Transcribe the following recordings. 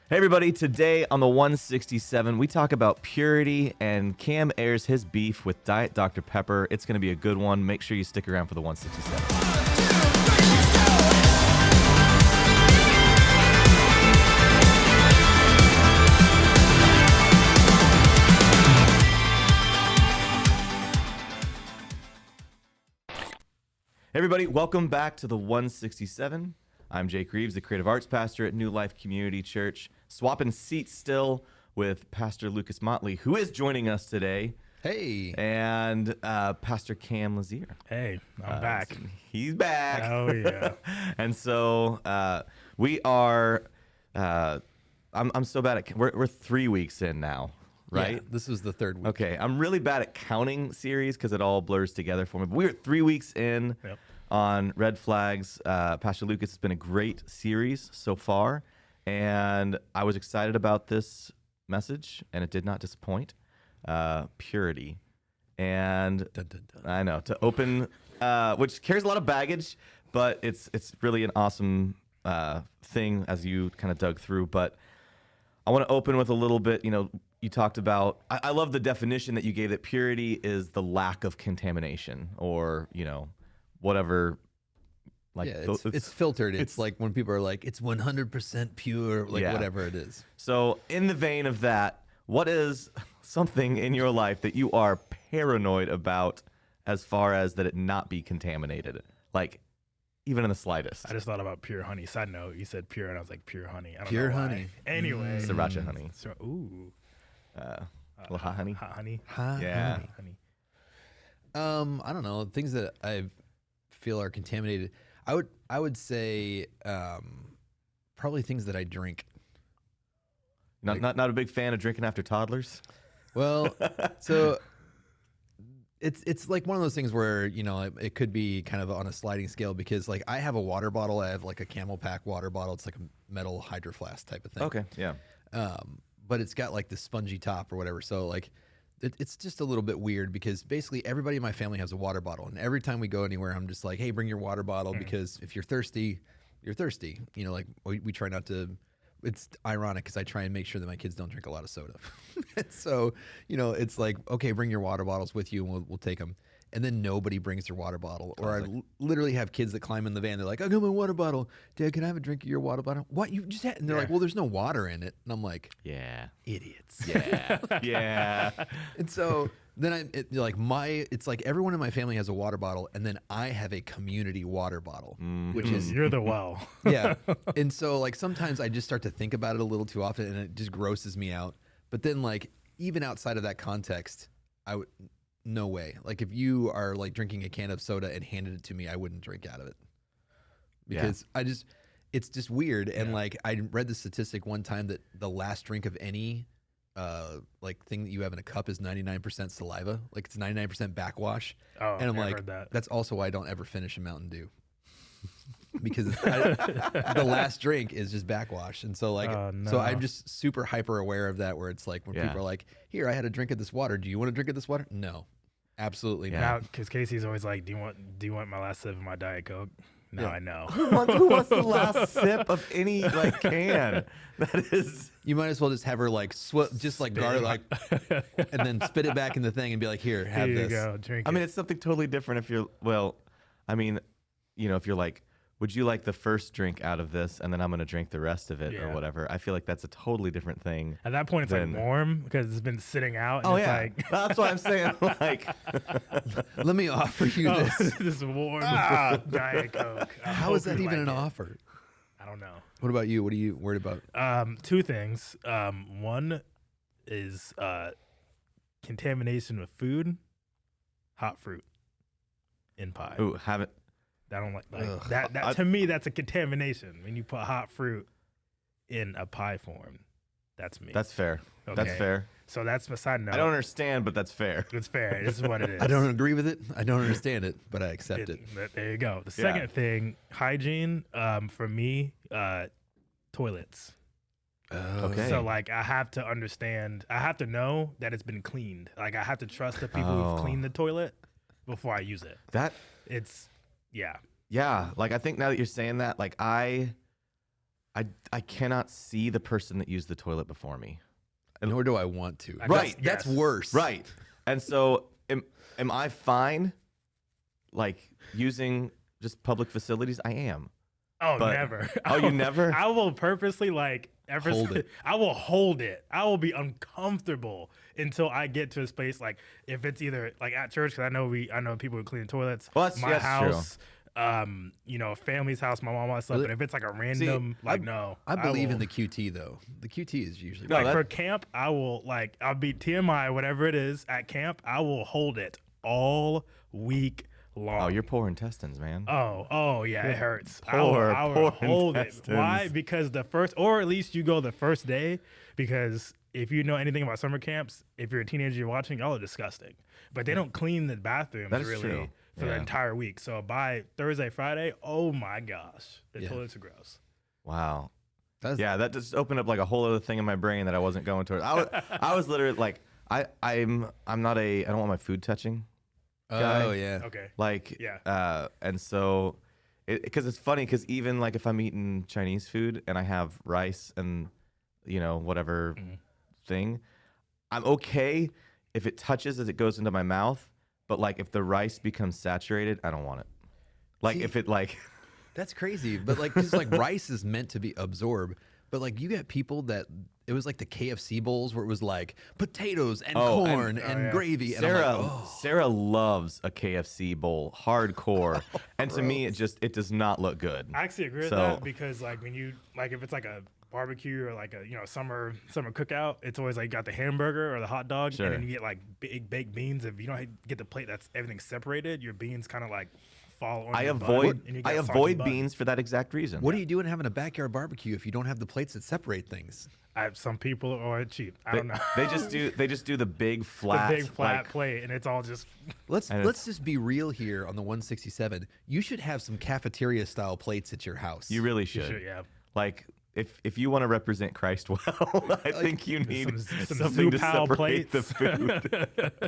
Hey everybody, today on the 167, we talk about purity, and Cam airs his beef with Diet Dr. Pepper. It's going to be a good one. Make sure you stick around for the 167. Hey everybody, welcome back to the 167. I'm Jake Reeves, the creative arts pastor at New Life Community Church, swapping seats still with Pastor Lucas Motley, who is joining us today, Hey. and Pastor Cam Lazier. Hey, I'm back. He's back. Oh, yeah. And so we are. I'm so bad at. We're 3 weeks in now, right? Yeah, this was the third week. Okay, I'm really bad at counting series because it all blurs together for me. But we're 3 weeks in on Red Flags. Pastor Lucas, has been a great series so far, and I was excited about this message, and it did not disappoint. Purity, and Dun, dun, dun. I know, to open, which carries a lot of baggage, but it's really an awesome thing as you kind of dug through. But I want to open with a little bit, you talked about, I love the definition that you gave, that purity is the lack of contamination, or, whatever. Like, Yeah, it's filtered. It's like when people are like, it's 100% pure, like Yeah. whatever it is. So in the vein of that, what is something in your life that you are paranoid about as far as that it not be contaminated? Like, even in the slightest. I just thought about pure honey. Side note, you said pure, and I was like, pure honey. I don't Pure know why. honey. Anyway. Sriracha honey. So, ooh. A little hot honey. Hot honey. Hot Yeah. honey. Honey. I don't know. Things that I feel are contaminated. I would say probably things that I drink. Not a big fan of drinking after toddlers. Well, so it's like one of those things where, it could be kind of on a sliding scale, because like I have a water bottle. I have like a Camel Pack water bottle. It's like a metal hydro flask type of thing. Okay, yeah. But it's got like the spongy top or whatever. So like it's just a little bit weird, because basically everybody in my family has a water bottle. And every time we go anywhere, I'm just like, hey, bring your water bottle, because if you're thirsty, you're thirsty. Like we try not to. It's ironic because I try and make sure that my kids don't drink a lot of soda. And so, it's like, okay, bring your water bottles with you and we'll take them. And then nobody brings their water bottle. Or I literally have kids that climb in the van. They're like, I got my water bottle. Dad, can I have a drink of your water bottle? What? You just had? And they're like, well, there's no water in it. And I'm like, Yeah. idiots. Yeah. Yeah. And so then it's like everyone in my family has a water bottle, and then I have a community water bottle, which is You're the well. yeah. And so like sometimes I just start to think about it a little too often, and it just grosses me out. But then like even outside of that context, no way. Like if you are like drinking a can of soda and handed it to me, I wouldn't drink out of it, because it's just weird. And like I read the statistic one time that the last drink of any like thing that you have in a cup is 99% saliva. Like it's 99% backwash. Oh, and I'm I've like, heard that. that's also why I don't ever finish a Mountain Dew. Because the last drink is just backwash. And so like, Oh, so no. I'm just super hyper aware of that, where it's like when Yeah. people are like, here, I had a drink of this water. Do you want to drink of this water? No, absolutely Yeah. not. Now, because Casey's always like, do you want my last sip of my Diet Coke? No, Yeah. I know. Who wants the last sip of any like can? That is. You might as well just have her like just like garlic, and then spit it back in the thing and be like, here, have Here you this. go. Drink I mean, it. it's something totally different if you're, if you're like, would you like the first drink out of this, and then I'm going to drink the rest of it, or Yeah. whatever. I feel like that's a totally different thing. At that point, it's then- like warm because it's been sitting out. And Oh, it's yeah. like, That's what I'm saying. Like, Let me offer you oh, this. this warm Diet Coke. I How hope is that you even like an it. offer? I don't know. What about you? What are you worried about? Two things. One is contamination of food, hot fruit in pie. ooh, haven't. I don't like Ugh. that. To me, that's a contamination when you put hot fruit in a pie form. That's me. That's fair. That's Okay. fair. So that's my side note. I don't understand, but that's fair. It's fair. This is what it is. I don't agree with it. I don't understand it, but I accept it. There you go. The Yeah. second thing, hygiene. For me, toilets. Okay. So like I have to understand, I have to know that it's been cleaned. Like I have to trust the people Oh. who've cleaned the toilet before I use it. That It's yeah. Yeah, like I think now that you're saying that, like I I cannot see the person that used the toilet before me. Nor do I want to. Right. That's Yes. worse. Right. And so am I fine like using just public facilities? I am. Oh, But- never. Oh, you never? I will purposely Hold it. I will hold it. I will be uncomfortable until I get to a space like if it's either like at church because I know people who clean toilets. Well, that's- my that's true. house, a family's house, my mom, my stuff. Really? But if it's like a random, no, I believe in will- the QT though. The QT is usually No, like that- for camp. I'll be TMI whatever it is at camp. I will hold it all week long. Oh, you're poor intestines, man. Oh yeah, it hurts. I Poor, will poor hold it. Why? intestines. Because the first, or at least you go the first day. Because if you know anything about summer camps, if you're a teenager you're watching, y'all are disgusting. But they don't clean the bathrooms That is really true. for the Yeah. entire week. So by Thursday, Friday, oh my gosh, the Yeah. toilets are gross. Wow. That's, Yeah, that just opened up like a whole other thing in my brain that I wasn't going towards. I was literally like, I'm not I don't want my food touching. guy. Oh yeah. Okay. Like, Yeah. and so, because it's funny, because even like if I'm eating Chinese food and I have rice and, whatever thing, I'm okay if it touches as it goes into my mouth. But like if the rice becomes saturated, I don't want it. Like See- if it like, That's crazy. But like, cause like rice is meant to be absorbed. But like you get people that it was like the KFC bowls where it was like potatoes and Oh, and- corn and, yeah. gravy. And Sarah, I'm like, oh. Sarah loves a KFC bowl, hardcore, and to me, it does not look good. I actually agree with So- that because like when you like if it's like a barbecue or like a summer cookout, it's always like you got the hamburger or the hot dog, Sure. and then you get like big baked beans. If you don't get the plate that's everything separated, your beans kind of like fall on. I your bun, avoid and you I get soggy avoid bun. beans for that exact reason. What are you doing having a backyard barbecue if you don't have the plates that separate things? Some people are cheap. I They, don't know. they just do the big the flat, big flat like, plate, and it's all just Let's And let's just be real here on the 167. You should have some cafeteria style plates at your house. you really you should. should, yeah. Like if you want to represent Christ well, I think you need some something to Zupal separate the plates. food.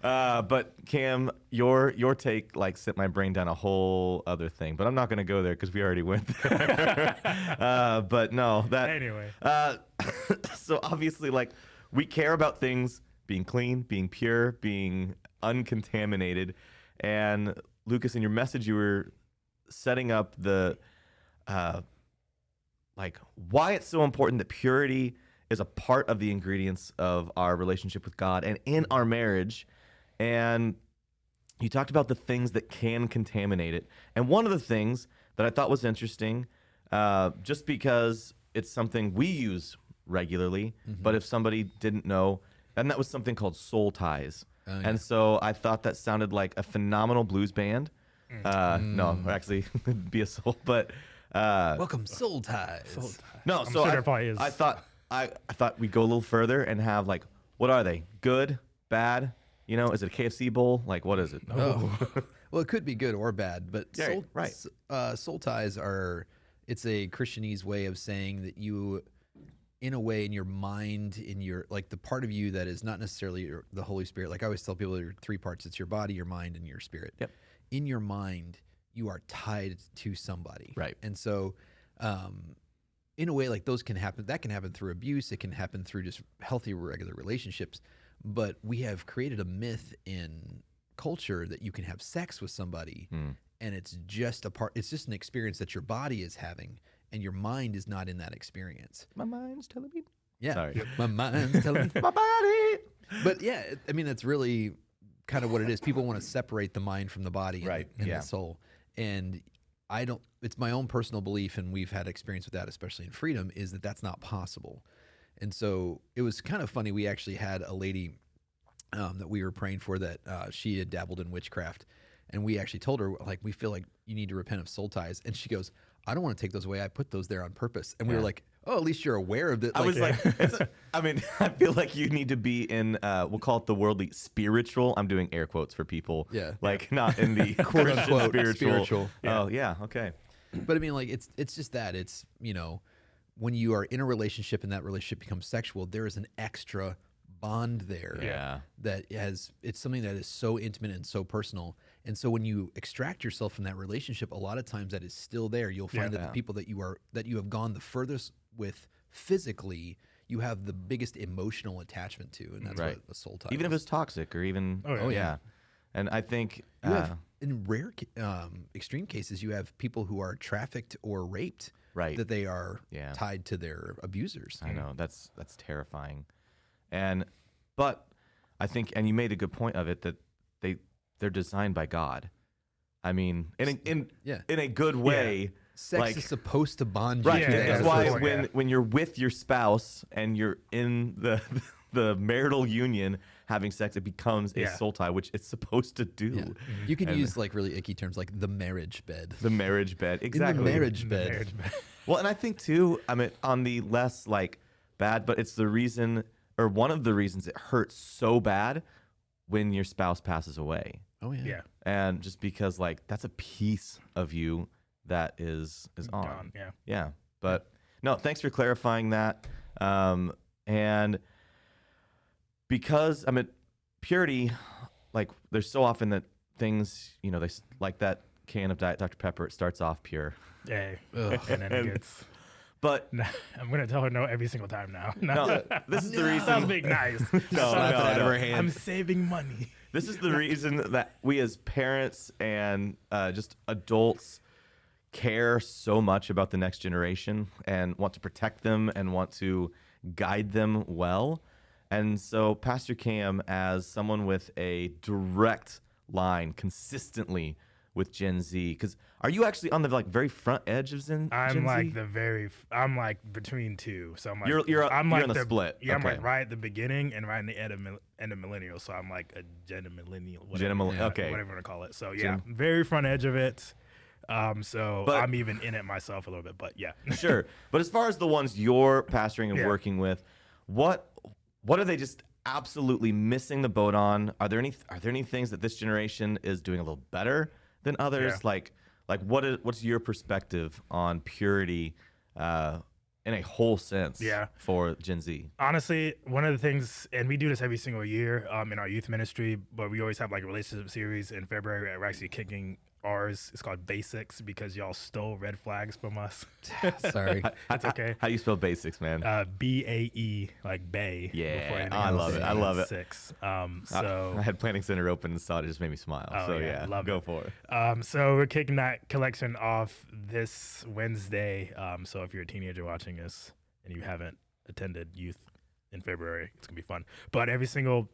But Cam, your take like sent my brain down a whole other thing. But I'm not going to go there because we already went there. But no, that Anyway. So obviously, like we care about things being clean, being pure, being uncontaminated. And Lucas, in your message, you were setting up the like why it's so important that purity is a part of the ingredients of our relationship with God and in our marriage. And you talked about the things that can contaminate it. And one of the things that I thought was interesting, just because it's something we use regularly, but if somebody didn't know, and that was something called Soul Ties. Oh, yeah. And so I thought that sounded like a phenomenal blues band. No, actually, be a soul, but Welcome, Soul Ties. no. I'm so sure I, there probably is. I thought we'd go a little further and have like, what are they? Good, bad? Is it a KFC bowl? Like, what is it? Oh. Well, it could be good or bad, but Yeah, soul, right. Soul ties it's a Christianese way of saying that you, in a way, in your mind, in your, like the part of you that is not necessarily the Holy Spirit. Like I always tell people, there are three parts. It's your body, your mind, and your spirit. Yep. In your mind, you are tied to somebody. Right. And so, in a way, like those can happen. That can happen through abuse. It can happen through just healthy, regular relationships. But we have created a myth in culture that you can have sex with somebody and it's just an experience that your body is having and your mind is not in that experience. My mind's telling me. Yeah. Sorry. My mind's telling me. My body. But yeah, I mean, that's really kind of what it is. People want to separate the mind from the body and, Right, and yeah. the soul. And it's my own personal belief, and we've had experience with that, especially in Freedom, is that that's not possible. And so it was kind of funny. We actually had a lady that we were praying for that she had dabbled in witchcraft. And we actually told her, like, we feel like you need to repent of soul ties. And she goes, I don't want to take those away. I put those there on purpose. And we were like, oh, at least you're aware of it. I was like, I feel like you need to be in, we'll call it the worldly spiritual. I'm doing air quotes for people. Yeah. Like not in the Quote, Christian unquote, spiritual. spiritual. Oh, yeah. Okay. But I mean, like, it's just that. It's, when you are in a relationship and that relationship becomes sexual, there is an extra bond there Yeah. that it's something that is so intimate and so personal. And so when you extract yourself from that relationship, a lot of times that is still there. You'll find that Yeah. the people that you have gone the furthest with physically, you have the biggest emotional attachment to, and that's Right. what a soul tie Even if is. it's toxic or even Oh, yeah. And I think You have, in rare extreme cases, you have people who are trafficked or raped, Right. that they are Yeah. tied to their abusers. I know that's terrifying, but I think, and you made a good point of it, that they're designed by God. I mean, in Yeah. a good way. Sex like, is supposed to bond you. right. Yeah, to yeah, That's the why other person. when you're with your spouse and you're in the the marital union having sex, it becomes a Yeah. soul tie, which it's supposed to do. Yeah. You can And- use like really icky terms like the marriage bed. The marriage bed, exactly. In the marriage The bed. marriage bed. Well, and I think too, I mean, on the less like bad, but it's the reason, or one of the reasons it hurts so bad when your spouse passes away. Oh yeah. Yeah. And just because like that's a piece of you that is on. Gone. Yeah. Yeah. But no, thanks for clarifying that. And because I mean, purity, like there's so often that things, you know, like that can of Diet Dr. Pepper, it starts off pure. Yeah. Ugh. And then it gets. But I'm gonna tell her no every single time now. no, this is the Sounds reason. big nice. No, Slap it out of her hand. I'm saving money. This is the reason that we as parents and just adults care so much about the next generation and want to protect them and want to guide them well. And so Pastor Cam, as someone with a direct line consistently with Gen Z, because are you actually on the like very front edge of Gen I'm Z? like I'm like between two. So I'm like You're I'm on like the split. Yeah, I'm Okay. like right at the beginning and right in the end of millennial. So I'm like a Gen millennial. Okay. Whatever you want to call it. So yeah, Gen- very front edge of it. So But- I'm even in it myself a little bit. But yeah. Sure. But as far as the ones you're pastoring and Yeah. working with, what are they just absolutely missing the boat on? Are there any things that this generation is doing a little better than others? Yeah. Like what's your perspective on purity in a whole sense Yeah. for Gen Z? Honestly, one of the things, and we do this every single year in our youth ministry, but we always have like a relationship series in February. We're actually kicking ours. It's called Basics because y'all stole red flags from us. Sorry. It's okay. How do you spell basics, man? BAE, like Bay. Yeah. before anything I else. love it. I love it. Six. I So. had Planning Center open and saw it. It just made me smile. Oh, so yeah, love go it. for it. So we're kicking that collection off this Wednesday. So if you're a teenager watching this and you haven't attended youth in February, it's gonna be fun. But every single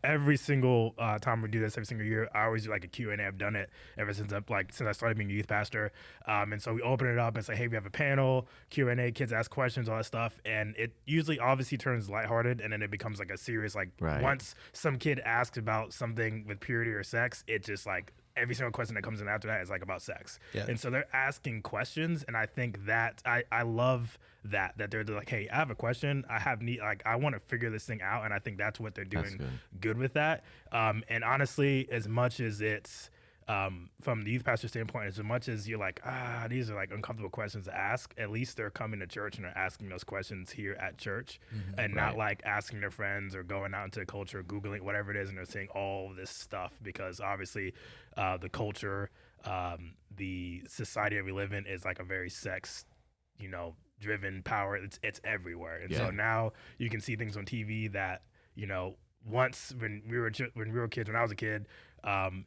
time we do this, every single year, I always do like a Q&A. I've done it ever since I started being a youth pastor. And so we open it up and say, hey, we have a panel, Q&A, kids ask questions, all that stuff. And it usually obviously turns lighthearted and then it becomes like a serious, like Right. once some kid asks about something with purity or sex, it just like every single question that comes in after that is like about sex. Yeah. And so they're asking questions. And I think that I love that they're like, hey, I have a question. I want to figure this thing out. And I think that's what they're That's doing good with that. And honestly, as much as it's from the youth pastor standpoint, as much as you're like, these are like uncomfortable questions to ask, at least they're coming to church and they're asking those questions here at church and not Right. like asking their friends or going out into the culture, Googling whatever it is, and they're seeing all this stuff because obviously the culture, the society that we live in is like a very sex, driven power. It's everywhere. And Yeah. so now you can see things on TV that, once when we were kids, when I was a kid,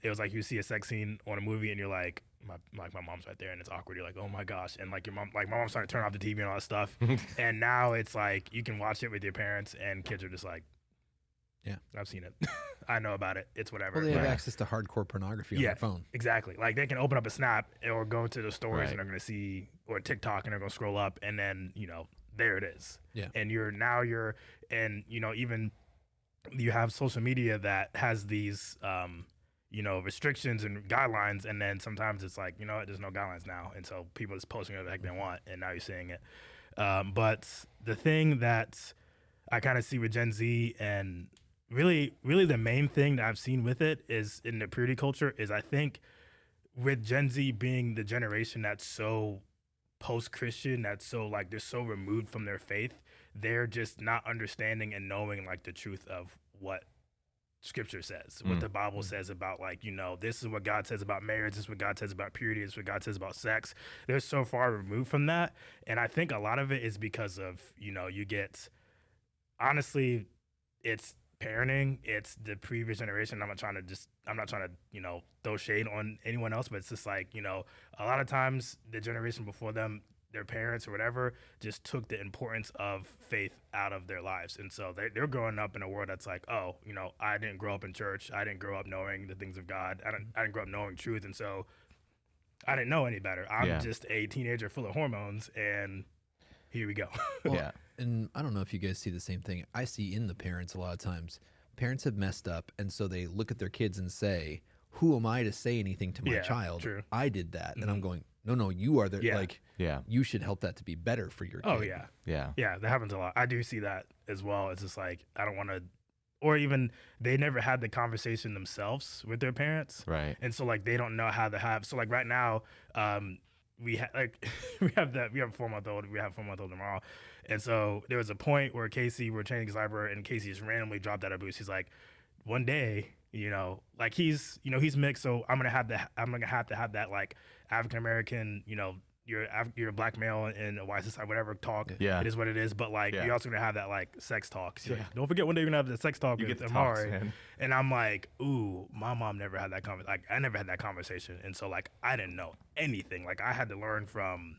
it was like you see a sex scene on a movie and you're like, my mom's right there and it's awkward. You're like, oh my gosh. And like my mom's trying to turn off the TV and all that stuff. And now it's like you can watch it with your parents and kids are just like, Yeah. I've seen it. I know about it. It's whatever. Well, they have Like, access to hardcore pornography on Yeah. their phone. exactly. Like they can open up a Snap or go to the stories Right. and they're going to see, or TikTok and they're going to scroll up and then, there it is. Yeah. And even you have social media that has these, restrictions and guidelines. And then sometimes it's like, there's no guidelines now. And so people just posting whatever the heck they want. And now you're seeing it. But the thing that I kind of see with Gen Z and really the main thing that I've seen with it is in the purity culture is I think with Gen Z being the generation that's so post-Christian, that's so like they're so removed from their faith, they're just not understanding and knowing like the truth of what scripture says, what the Bible says about, like, you know, this is what God says about marriage, this is what God says about purity, this is what God says about sex. They're so far removed from that. And I think a lot of it is because of, you know, you get, honestly, it's parenting, it's the previous generation. I'm not trying to, you know, throw shade on anyone else, but it's just like, you know, a lot of times the generation before them, their parents or whatever, just took the importance of faith out of their lives. And so they're growing up in a world that's like, oh, you know, I didn't grow up in church. I didn't grow up knowing the things of God. I didn't grow up knowing truth. And so I didn't know any better. I'm just a teenager full of hormones, and here we go. Well, Yeah. And I don't know if you guys see the same thing. I see in the parents a lot of times, parents have messed up, and so they look at their kids and say, who am I to say anything to my Yeah, child? true. I did that. And I'm going, no, you are the, Yeah. like, Yeah. you should help that to be better for your kid. Oh, yeah. Yeah. Yeah, that happens a lot. I do see that as well. It's just like, I don't want to, or even they never had the conversation themselves with their parents. Right. And so, like, they don't know how to have, so, like, right now, we have, like, we have a 4-month-old, we have a 4-month-old tomorrow. And so there was a point where we're training Cyber, and Casey just randomly dropped out of boost. He's like, one day, you know, like, he's mixed, so I'm gonna have to have that, like, African American, you know, you're a black male in a white society, whatever talk. Yeah. It is what it is. But, like, Yeah. you're also gonna have that, like, sex talk. So, Yeah. like, don't forget one day you're gonna have the sex talk You with get the talks, Amari. man. And I'm like, ooh, my mom never had that conversation. Like, I never had that conversation, and so, like, I didn't know anything. Like, I had to learn from.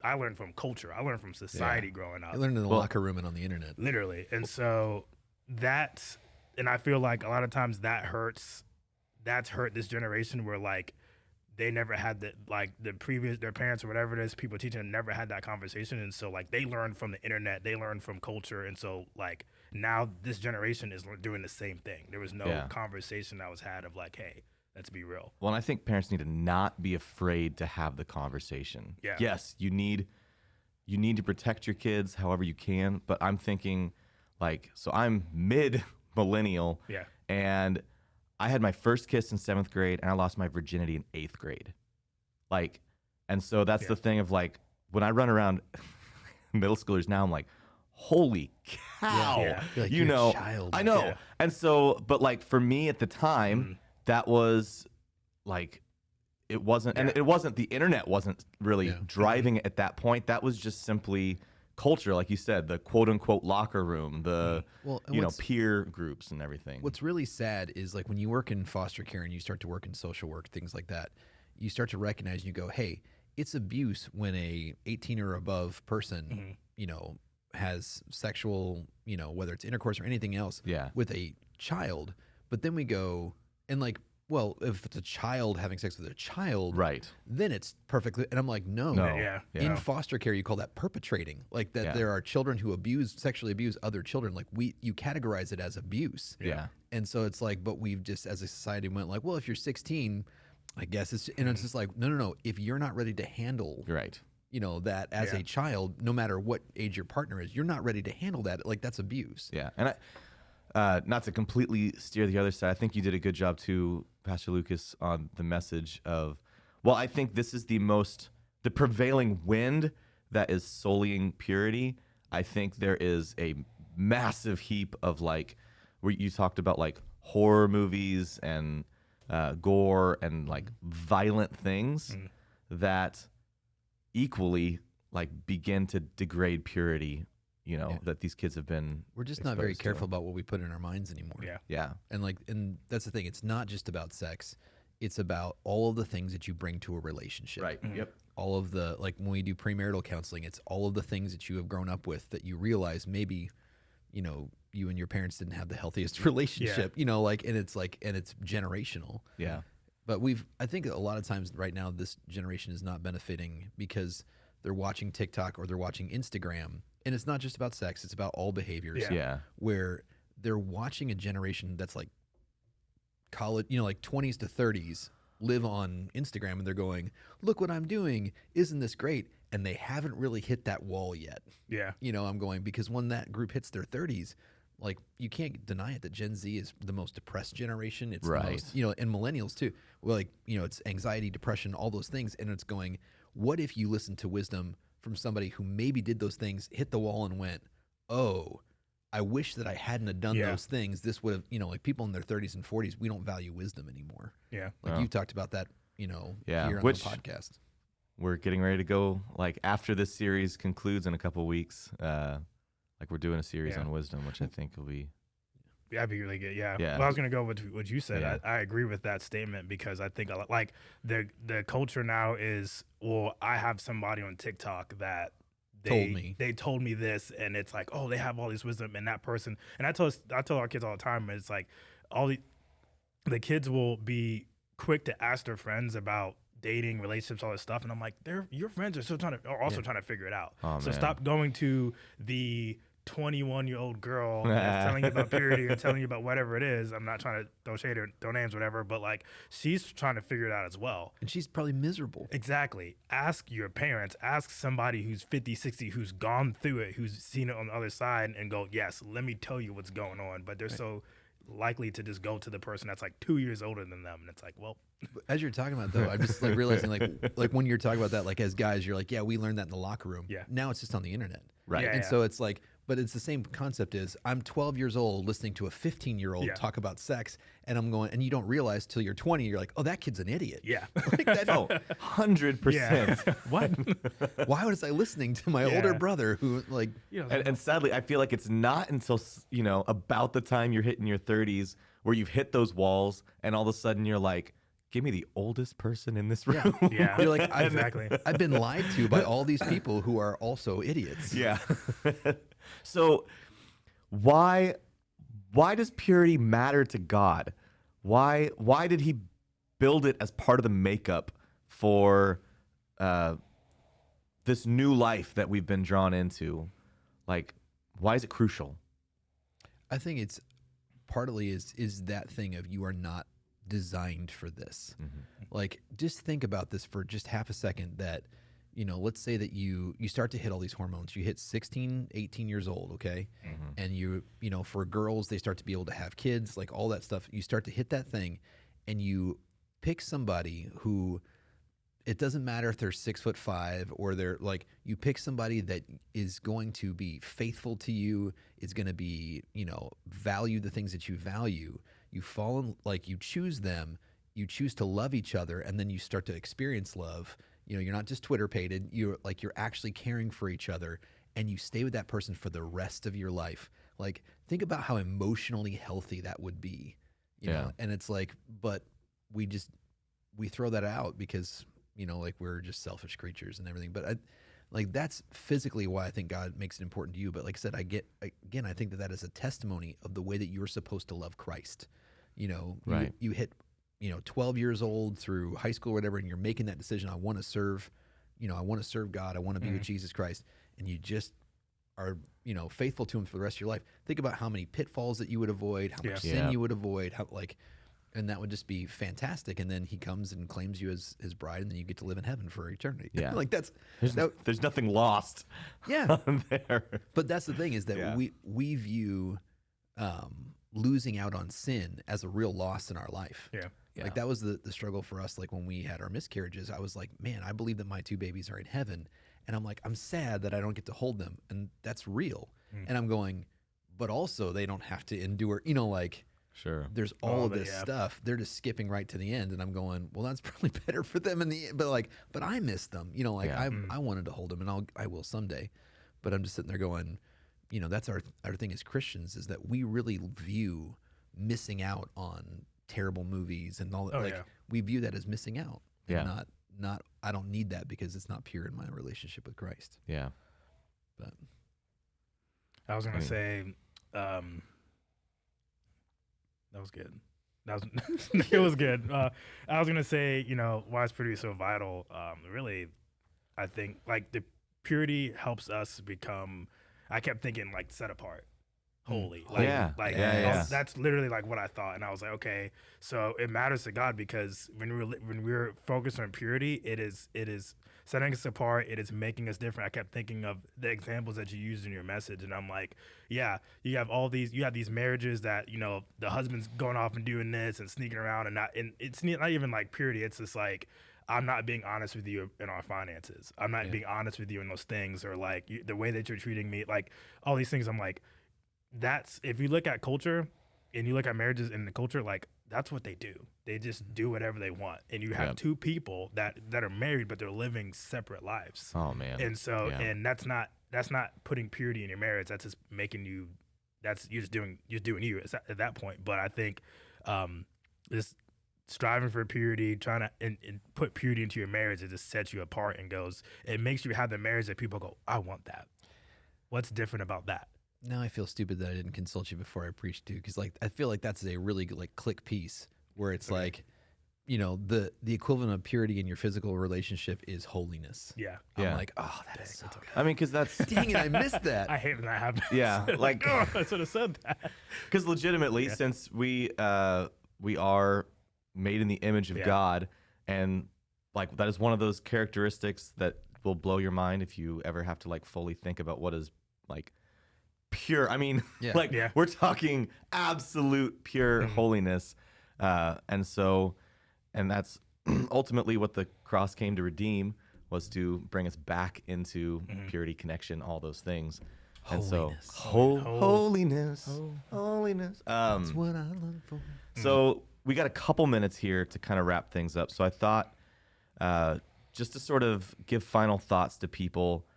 I learned from culture. I learned from society growing up. I learned in the Well- locker room and on the internet. Literally. And so and I feel like a lot of times that's hurt this generation where, like, they never had their parents or whatever it is, people teaching them never had that conversation. And so, like, they learned from the internet, they learned from culture. And so, like, now this generation is doing the same thing. There was no conversation that was had of, like, hey, let's be real. Well, and I think parents need to not be afraid to have the conversation. Yeah. Yes, you need to protect your kids however you can, but I'm thinking, like, so I'm mid-millennial, Yeah. and I had my first kiss in 7th grade, and I lost my virginity in 8th grade. Like, and so that's the thing of, like, when I run around middle schoolers now, I'm like, holy cow, Yeah. You're like, you you're a know, child. I know. Yeah. And so, but, like, for me at the time, that was like, it wasn't, and it wasn't, the internet wasn't really driving it at that point. That was just simply culture, like you said, the quote unquote locker room, the Well, and you know, what's- peer groups and everything. What's really sad is, like, when you work in foster care and you start to work in social work, things like that, you start to recognize and you go, hey, it's abuse when a 18 or above person, you know, has sexual, you know, whether it's intercourse or anything else Yeah. with a child. But then we go and, like, well, if it's a child having sex with a child, Right. then it's perfectly. And I'm like, no. No. Yeah. In Yeah. foster care, you call that perpetrating. Like that, Yeah. there are children who sexually abuse other children. Like you categorize it as abuse. Yeah. And so it's like, but we've just, as a society, went like, well, if you're 16, I guess it's, and it's just like, no. If you're not ready to handle, You're right. you know, that as Yeah. a child, no matter what age your partner is, you're not ready to handle that. Like that's abuse. Yeah. And not to completely steer the other side, I think you did a good job too, Pastor Lucas, on the message of, well, I think this is the prevailing wind that is sullying purity. I think there is a massive heap of, like, where you talked about, like, horror movies and gore and, like, violent things that equally, like, begin to degrade purity, you know, that these kids have been We're just not very exposed to. careful about what we put in our minds anymore. Yeah. Yeah. And that's the thing. It's not just about sex. It's about all of the things that you bring to a relationship. Right. Yep. All of the, like, when we do premarital counseling, it's all of the things that you have grown up with that you realize maybe, you know, you and your parents didn't have the healthiest relationship, you know, like, and it's generational. Yeah. But I think a lot of times right now, this generation is not benefiting because they're watching TikTok or they're watching Instagram. And it's not just about sex, it's about all behaviors. Yeah. Yeah. Where they're watching a generation that's like college, you know, like 20s to 30s live on Instagram and they're going, look what I'm doing. Isn't this great? And they haven't really hit that wall yet. Yeah. You know, I'm going, because when that group hits their 30s, like, you can't deny it that Gen Z is the most depressed generation. It's the Right. most, you know, and millennials too. Well, like, you know, it's anxiety, depression, all those things. And it's going, what if you listen to wisdom from somebody who maybe did those things, hit the wall and went, oh, I wish that I hadn't have done Yeah. those things. This would have, like people in their 30s and 40s, we don't value wisdom anymore. Yeah. Like Yeah. you talked about that, Yeah, here on which- the podcast. We're getting ready to go, like, after this series concludes in a couple weeks. Like, we're doing a series Yeah. on wisdom, which I think will be. Yeah, that'd be really good. Yeah. Yeah. Well, I was gonna go with what you said. Yeah. I agree with that statement because I think like the culture now is, well, I have somebody on TikTok that they told me this, and it's like, oh, they have all this wisdom, and that person, and I tell our kids all the time, it's like all the kids will be quick to ask their friends about dating, relationships, all this stuff, and I'm like, your friends are also trying to figure it out. Oh, So man. stop going to the 21-year-old girl that's telling you about purity or telling you about whatever it is. I'm not trying to throw shade or throw names, whatever, but like she's trying to figure it out as well. And she's probably miserable. Exactly. Ask your parents, ask somebody who's 50, 60, who's gone through it, who's seen it on the other side, and go, yes, let me tell you what's going on. But they're so likely to just go to the person that's like 2 years older than them. And it's like, well, As you're talking about though, I'm just like realizing like when you're talking about that, like as guys, you're like, yeah, we learned that in the locker room. Yeah. Now it's just on the internet. Right. Yeah, And so it's like, but it's the same concept is I'm 12 years old listening to a 15-year-old Yeah. talk about sex, and I'm going, and you don't realize till you're 20, you're like, oh, that kid's an idiot. yeah. Like that, Oh, 100%. Yeah. what? Why was I listening to my Yeah. older brother who like, You know, And sadly, I feel like it's not until, about the time you're hitting your 30s where you've hit those walls and all of a sudden you're like, give me the oldest person in this room. yeah. you're like, exactly. I've been lied to by all these people who are also idiots. Yeah. So why does purity matter to God? Why did he build it as part of the makeup for this new life that we've been drawn into? Like, why is it crucial? I think it's partly is that thing of you are not designed for this. Like, just think about this for just half a second that, let's say that you start to hit all these hormones. You hit 16, 18 years old, okay? And for girls, they start to be able to have kids, like all that stuff. You start to hit that thing and you pick somebody who, it doesn't matter if they're 6'5" or they're like, you pick somebody that is going to be faithful to you, is going to be, value the things that you value. You fall in, like, you choose them, you choose to love each other, and then you start to experience love. You're not just Twitter pated, you're actually caring for each other, and you stay with that person for the rest of your life. Like, think about how emotionally healthy that would be, you know? And it's like, but we throw that out because, like we're just selfish creatures and everything. But that's physically why I think God makes it important to you. But like I said, I think that is a testimony of the way that you're supposed to love Christ. Right. You hit, 12 years old through high school or whatever, and you're making that decision. I want to serve, I want to serve God. I want to be with Jesus Christ. And you just are, faithful to him for the rest of your life. Think about how many pitfalls that you would avoid, how much sin you would avoid, and that would just be fantastic. And then he comes and claims you as his bride, and then you get to live in heaven for eternity. Yeah. Like There's nothing lost. Yeah. There. But that's the thing is that we view losing out on sin as a real loss in our life. Yeah. Like that was the struggle for us. Like when we had our miscarriages, I was like, man, I believe that my two babies are in heaven. And I'm like, I'm sad that I don't get to hold them. And that's real. And I'm going, but also they don't have to endure, Sure. there's all of this stuff. They're just skipping right to the end. And I'm going, well, that's probably better for them in the end. But I miss them, I wanted to hold them, and I will someday. But I'm just sitting there going, that's our thing as Christians, is that we really view missing out on terrible movies and all that. We view that as missing out. Yeah. And not I don't need that because it's not pure in my relationship with Christ. Yeah. But I was gonna say, that was good. That was it was good. I was gonna say, why is purity so vital? Really, I think like the purity helps us become. I kept thinking like set apart, holy. That's literally like what I thought, and I was like, okay, so it matters to God because when we're focused on purity, it is setting us apart. It is making us different. I kept thinking of the examples that you used in your message, and I'm like, yeah, you have these marriages that the husband's going off and doing this and sneaking around, and it's not even like purity. It's just like, I'm not being honest with you in our finances. I'm not being honest with you in those things, or like the way that you're treating me, like all these things. I'm like, that's, if you look at culture and you look at marriages in the culture, like that's what they do. They just do whatever they want. And you have Yep. two people that are married, but they're living separate lives. Oh man. And so, Yeah. and that's not putting purity in your marriage. That's just making you, you're just doing you at that point. But I think this striving for purity, trying to and put purity into your marriage, it just sets you apart and it makes you have the marriage that people go, I want that. What's different about that? Now I feel stupid that I didn't consult you before I preached too, because like I feel like that's a really good, like click piece where it's like, you know, the equivalent of purity in your physical relationship is holiness. Yeah. I'm Yeah. like, oh, that is so good. I mean, because that's Dang it, I missed that. I hate when that happens. Yeah, like- oh, I should have said that. because legitimately, Yeah. since we are made in the image of Yeah. God, and like that is one of those characteristics that will blow your mind if you ever have to like fully think about what is like pure. I mean, Yeah. like Yeah. we're talking absolute pure Mhm. holiness, and that's ultimately what the cross came to redeem, was to bring us back into Mhm. purity, connection, all those things. And so Holiness. holiness. That's what I look for. So we got a couple minutes here to kind of wrap things up. So I thought just to sort of give final thoughts to people,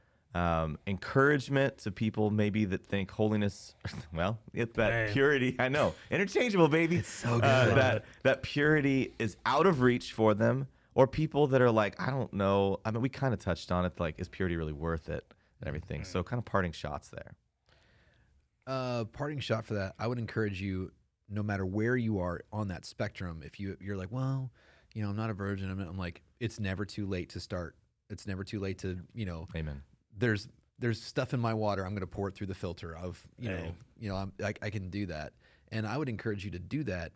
encouragement to people maybe that think holiness, well, it's that Hey. purity. I know, interchangeable, baby. It's so good. That purity is out of reach for them, or people that are like, I don't know. I mean, we kind of touched on it. Like, is purity really worth it? And everything. So kind of parting shots there. Parting shot for that, I would encourage you, no matter where you are on that spectrum, if you're like, well, you know, I'm not a virgin. I'm like, it's never too late to start. It's never too late to, you know, Amen. there's stuff in my water. I'm going to pour it through the filter of, Hey. I can do that. And I would encourage you to do that,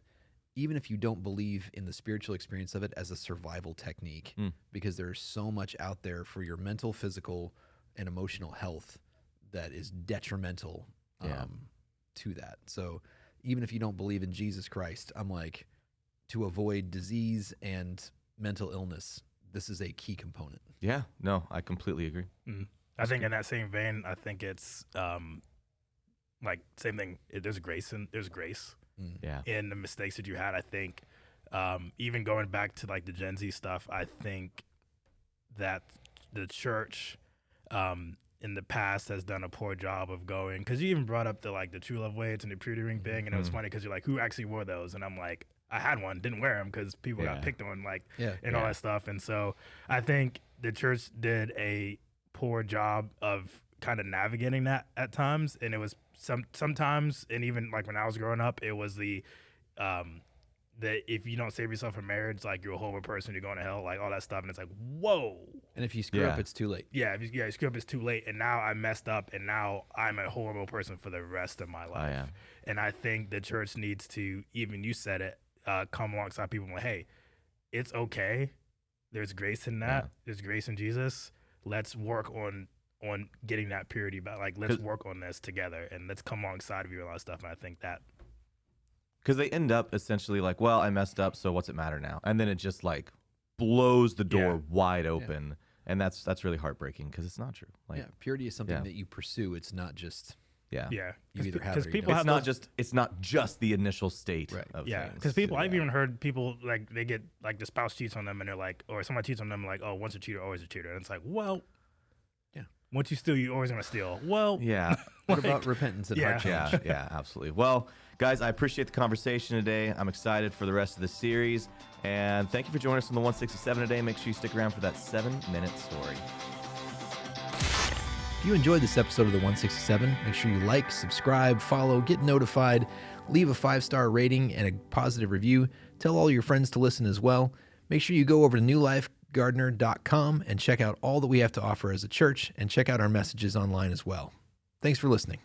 even if you don't believe in the spiritual experience of it as a survival technique, because there's so much out there for your mental, physical, and emotional health that is detrimental Yeah. to that. So even if you don't believe in Jesus Christ, I'm like, to avoid disease and mental illness, this is a key component. Yeah. No, I completely agree. I think in that same vein, I think it's like same thing. There's grace Yeah. in the mistakes that you had. I think even going back to like the Gen Z stuff, I think that the church in the past has done a poor job of going, because you even brought up the true love weights and the purity ring thing, and it was funny because you're like, who actually wore those? And I'm like, I had one, didn't wear them because people Yeah. got picked on, like, Yeah. and all that stuff. And so I think the church did a poor job of kind of navigating that at times. And it was sometimes, and even like when I was growing up, it was that if you don't save yourself from marriage, like you're a horrible person, you're going to hell, like all that stuff. And it's like, whoa. And if you screw Yeah. up, it's too late. Yeah, if you screw up, it's too late. And now I messed up, and now I'm a horrible person for the rest of my life. yeah. And I think the church needs to, even you said it, come alongside people and like, hey, it's okay. There's grace in that. Yeah. There's grace in Jesus. Let's work on getting that purity back. Like, let's 'Cause- work on this together, and let's come alongside of you and all that stuff. And I think that, Because they end up essentially like, well, I messed up, so what's it matter now? And then it just like blows the door Yeah. wide open, and that's really heartbreaking because it's not true. Like, Yeah, purity is something yeah. that you pursue. It's not just yeah, yeah. You either have it Because or you people don't. have it's not just the initial state Right. of Yeah, things. because people, I've Yeah. even heard people like they get like the spouse cheats on them and they're like, or somebody cheats on them like, oh, once a cheater, always a cheater. And it's like, well, Yeah. once you steal, you always gonna steal. Well, Yeah. what about repentance and heart Yeah. change? Yeah, absolutely. Well, guys, I appreciate the conversation today. I'm excited for the rest of the series. And thank you for joining us on the 167 today. Make sure you stick around for that 7-minute story. If you enjoyed this episode of the 167, make sure you like, subscribe, follow, get notified, leave a 5-star rating and a positive review. Tell all your friends to listen as well. Make sure you go over to newlifegardener.com and check out all that we have to offer as a church, and check out our messages online as well. Thanks for listening.